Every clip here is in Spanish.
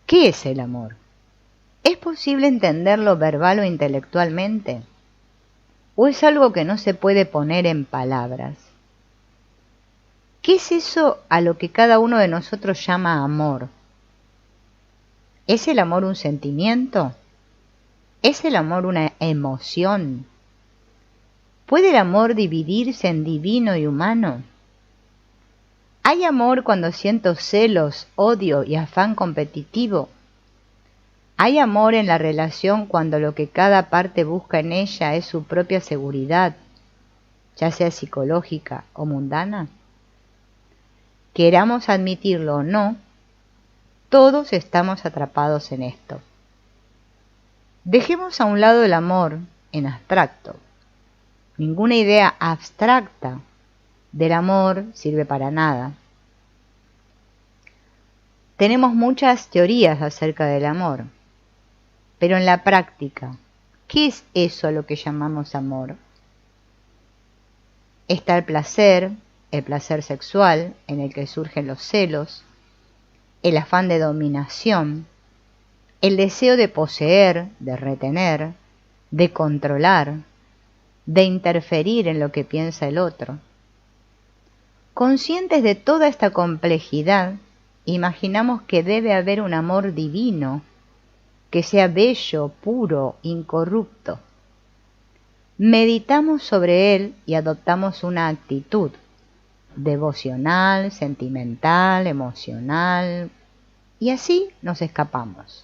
¿Qué es el amor? ¿Es posible entenderlo verbal o intelectualmente? ¿O es algo que no se puede poner en palabras? ¿Qué es eso a lo que cada uno de nosotros llama amor? ¿Es el amor un sentimiento? ¿Es el amor una emoción? ¿Puede el amor dividirse en divino y humano? ¿Hay amor cuando siento celos, odio y afán competitivo? ¿Hay amor en la relación cuando lo que cada parte busca en ella es su propia seguridad, ya sea psicológica o mundana? Queramos admitirlo o no, todos estamos atrapados en esto. Dejemos a un lado el amor en abstracto. Ninguna idea abstracta del amor sirve para nada. Tenemos muchas teorías acerca del amor, pero en la práctica, ¿qué es eso a lo que llamamos amor? Está el placer sexual, en el que surgen los celos, el afán de dominación, el deseo de poseer, de retener, de controlar, de interferir en lo que piensa el otro. Conscientes de toda esta complejidad, imaginamos que debe haber un amor divino, que sea bello, puro, incorrupto. Meditamos sobre él y adoptamos una actitud devocional, sentimental, emocional, y así nos escapamos.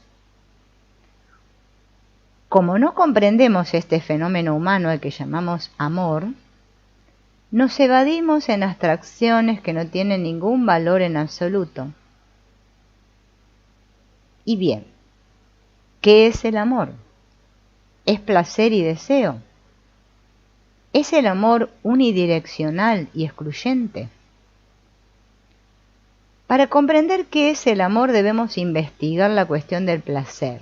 Como no comprendemos este fenómeno humano al que llamamos amor, nos evadimos en abstracciones que no tienen ningún valor en absoluto. Y bien, ¿qué es el amor? ¿Es placer y deseo? ¿Es el amor unidireccional y excluyente? Para comprender qué es el amor debemos investigar la cuestión del placer.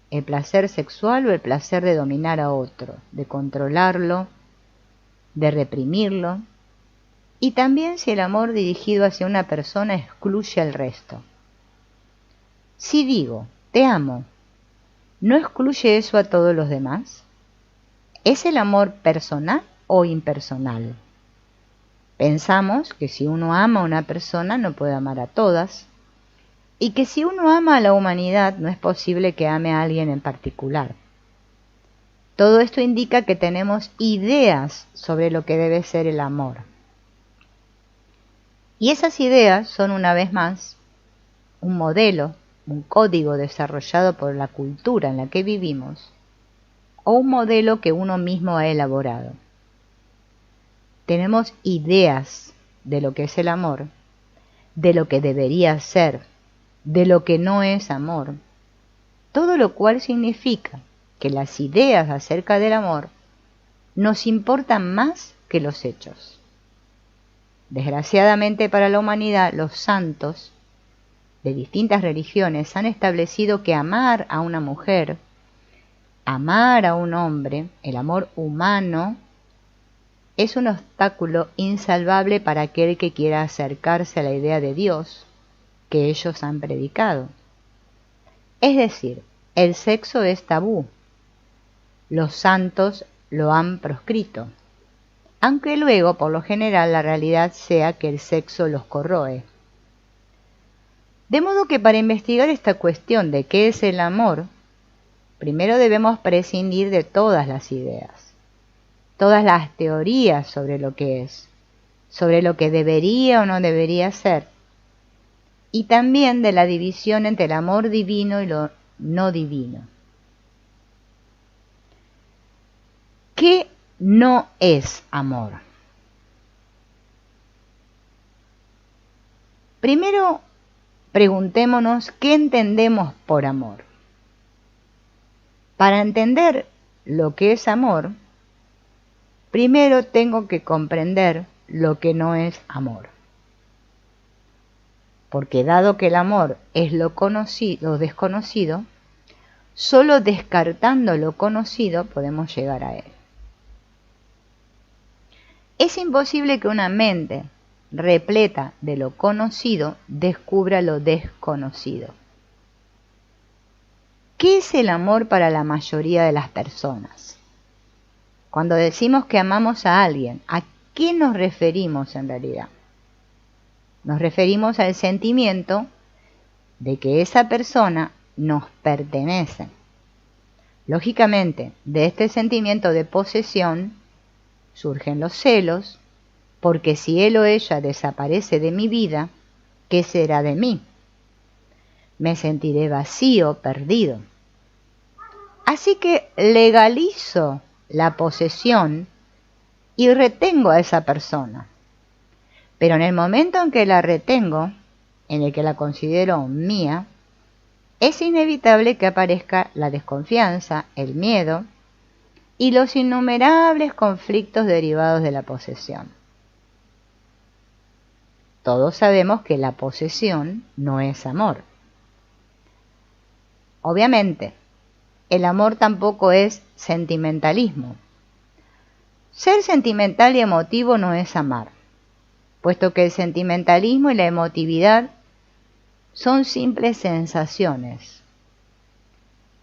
El placer sexual o el placer de dominar a otro, de controlarlo, de reprimirlo, y también si el amor dirigido hacia una persona excluye al resto. Si digo, te amo, ¿no excluye eso a todos los demás? ¿Es el amor personal o impersonal? Pensamos que si uno ama a una persona no puede amar a todas, y que si uno ama a la humanidad no es posible que ame a alguien en particular. Todo esto indica que tenemos ideas sobre lo que debe ser el amor. Y esas ideas son, una vez más, un modelo, un código desarrollado por la cultura en la que vivimos, o un modelo que uno mismo ha elaborado. Tenemos ideas de lo que es el amor, de lo que debería ser, de lo que no es amor, todo lo cual significa que las ideas acerca del amor nos importan más que los hechos. Desgraciadamente para la humanidad, los santos de distintas religiones han establecido que amar a una mujer, amar a un hombre, el amor humano, es un obstáculo insalvable para aquel que quiera acercarse a la idea de Dios que ellos han predicado. Es decir, el sexo es tabú. Los santos lo han proscrito, aunque luego, por lo general, la realidad sea que el sexo los corroe. De modo que para investigar esta cuestión de qué es el amor, primero debemos prescindir de todas las ideas, todas las teorías sobre lo que es, sobre lo que debería o no debería ser, y también de la división entre el amor divino y lo no divino. ¿Qué no es amor? Primero, preguntémonos qué entendemos por amor. Para entender lo que es amor, primero tengo que comprender lo que no es amor. Porque dado que el amor es lo conocido, desconocido, solo descartando lo conocido podemos llegar a él. Es imposible que una mente repleta de lo conocido descubra lo desconocido. ¿Qué es el amor para la mayoría de las personas? Cuando decimos que amamos a alguien, ¿a qué nos referimos en realidad? Nos referimos al sentimiento de que esa persona nos pertenece. Lógicamente, de este sentimiento de posesión surgen los celos, porque si él o ella desaparece de mi vida, ¿qué será de mí? Me sentiré vacío, perdido. Así que legalizo la posesión y retengo a esa persona. Pero en el momento en que la retengo, en el que la considero mía, es inevitable que aparezca la desconfianza, el miedo y los innumerables conflictos derivados de la posesión. Todos sabemos que la posesión no es amor. Obviamente, el amor tampoco es sentimentalismo. Ser sentimental y emotivo no es amar, puesto que el sentimentalismo y la emotividad son simples sensaciones.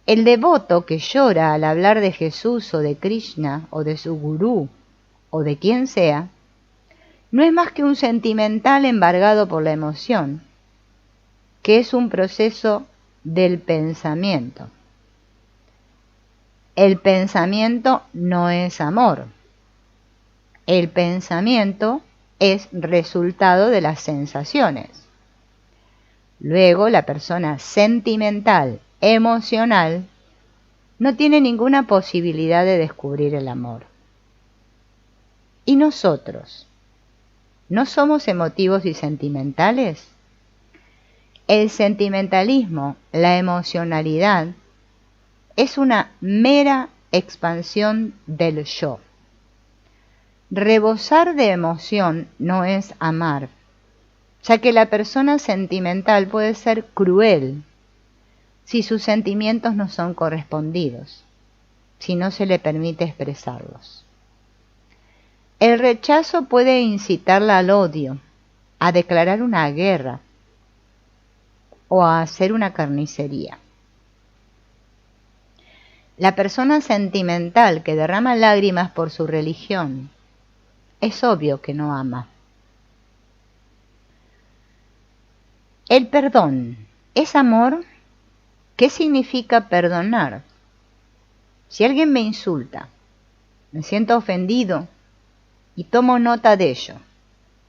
El devoto que llora al hablar de Jesús o de Krishna o de su gurú o de quien sea, no es más que un sentimental embargado por la emoción, que es un proceso del pensamiento. El pensamiento no es amor. El pensamiento es resultado de las sensaciones. Luego, la persona sentimental, emocional, no tiene ninguna posibilidad de descubrir el amor. ¿Y nosotros? ¿No somos emotivos y sentimentales? El sentimentalismo, la emocionalidad, es una mera expansión del yo. Rebosar de emoción no es amar, ya que la persona sentimental puede ser cruel si sus sentimientos no son correspondidos, si no se le permite expresarlos. El rechazo puede incitarla al odio, a declarar una guerra o a hacer una carnicería. La persona sentimental que derrama lágrimas por su religión, es obvio que no ama. El perdón, ¿es amor? ¿Qué significa perdonar? Si alguien me insulta, me siento ofendido y tomo nota de ello.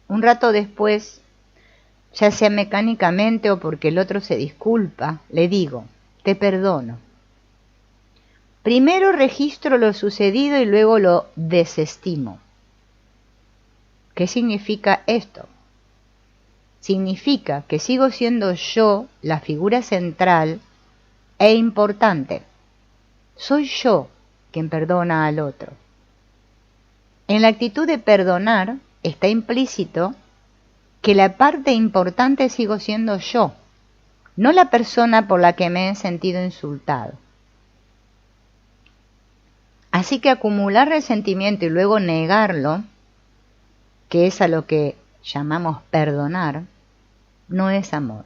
Un rato después, ya sea mecánicamente o porque el otro se disculpa, le digo, te perdono. Primero registro lo sucedido y luego lo desestimo. ¿Qué significa esto? Significa que sigo siendo yo la figura central e importante. Soy yo quien perdona al otro. En la actitud de perdonar está implícito que la parte importante sigo siendo yo, no la persona por la que me he sentido insultado. Así que acumular resentimiento y luego negarlo, que es a lo que llamamos perdonar, no es amor.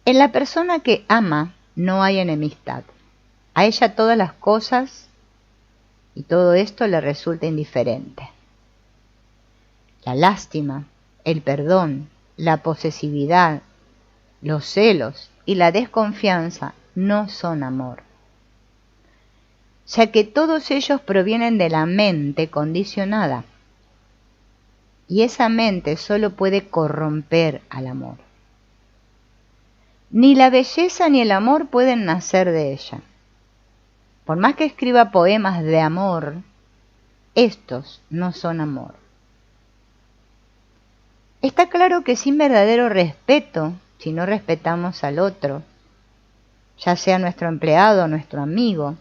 En la persona que ama no hay enemistad. A ella todas las cosas y todo esto le resulta indiferente. La lástima, el perdón, la posesividad, los celos y la desconfianza no son amor, ya que todos ellos provienen de la mente condicionada. Y esa mente solo puede corromper al amor. Ni la belleza ni el amor pueden nacer de ella. Por más que escriba poemas de amor, estos no son amor. Está claro que sin verdadero respeto, si no respetamos al otro, ya sea nuestro empleado o nuestro amigo,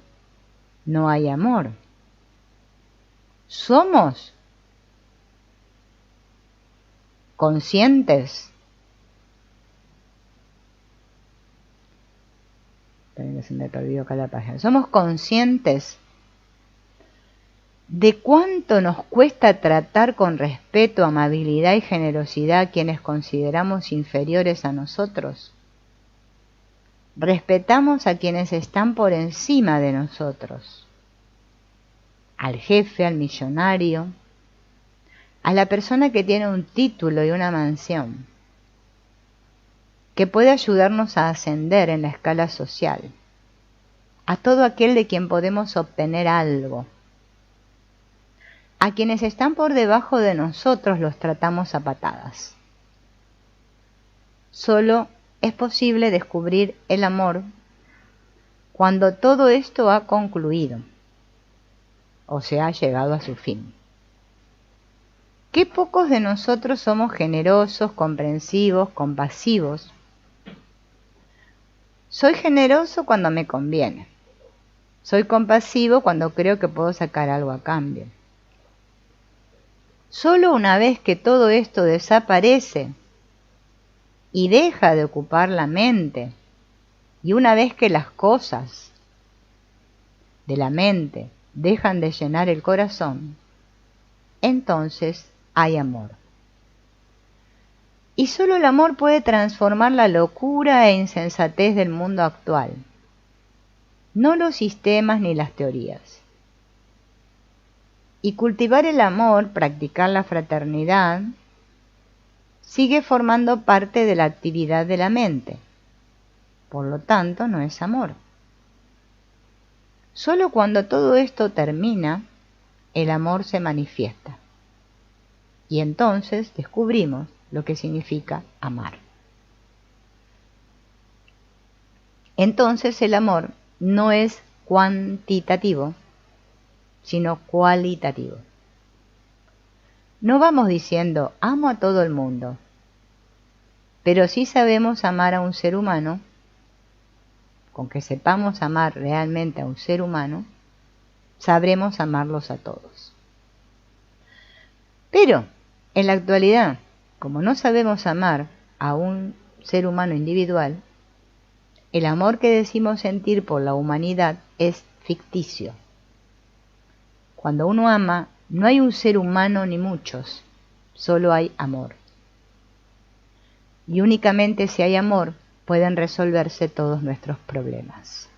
no hay amor. ¿Somos conscientes? Se me perdió acá la página. ¿Somos conscientes de cuánto nos cuesta tratar con respeto, amabilidad y generosidad a quienes consideramos inferiores a nosotros? respetamos a quienes están por encima de nosotros, al jefe, al millonario, a la persona que tiene un título y una mansión, que puede ayudarnos a ascender en la escala social, a todo aquel de quien podemos obtener algo. A quienes están por debajo de nosotros los tratamos a patadas. Solo es posible descubrir el amor cuando todo esto ha concluido o se ha llegado a su fin. Qué pocos de nosotros somos generosos, comprensivos, compasivos. Soy generoso cuando me conviene. Soy compasivo cuando creo que puedo sacar algo a cambio. Solo una vez que todo esto desaparece y deja de ocupar la mente, y una vez que las cosas de la mente dejan de llenar el corazón, entonces hay amor. Y solo el amor puede transformar la locura e insensatez del mundo actual, no los sistemas ni las teorías. Y cultivar el amor, practicar la fraternidad, sigue formando parte de la actividad de la mente. Por lo tanto, no es amor. Solo cuando todo esto termina, el amor se manifiesta. Y entonces descubrimos lo que significa amar. Entonces el amor no es cuantitativo, sino cualitativo. No vamos diciendo amo a todo el mundo, pero sí sabemos amar a un ser humano. Con que sepamos amar realmente a un ser humano, sabremos amarlos a todos. Pero en la actualidad, como no sabemos amar a un ser humano individual, el amor que decimos sentir por la humanidad es ficticio. Cuando uno ama, no hay un ser humano ni muchos, solo hay amor. Y únicamente si hay amor, pueden resolverse todos nuestros problemas.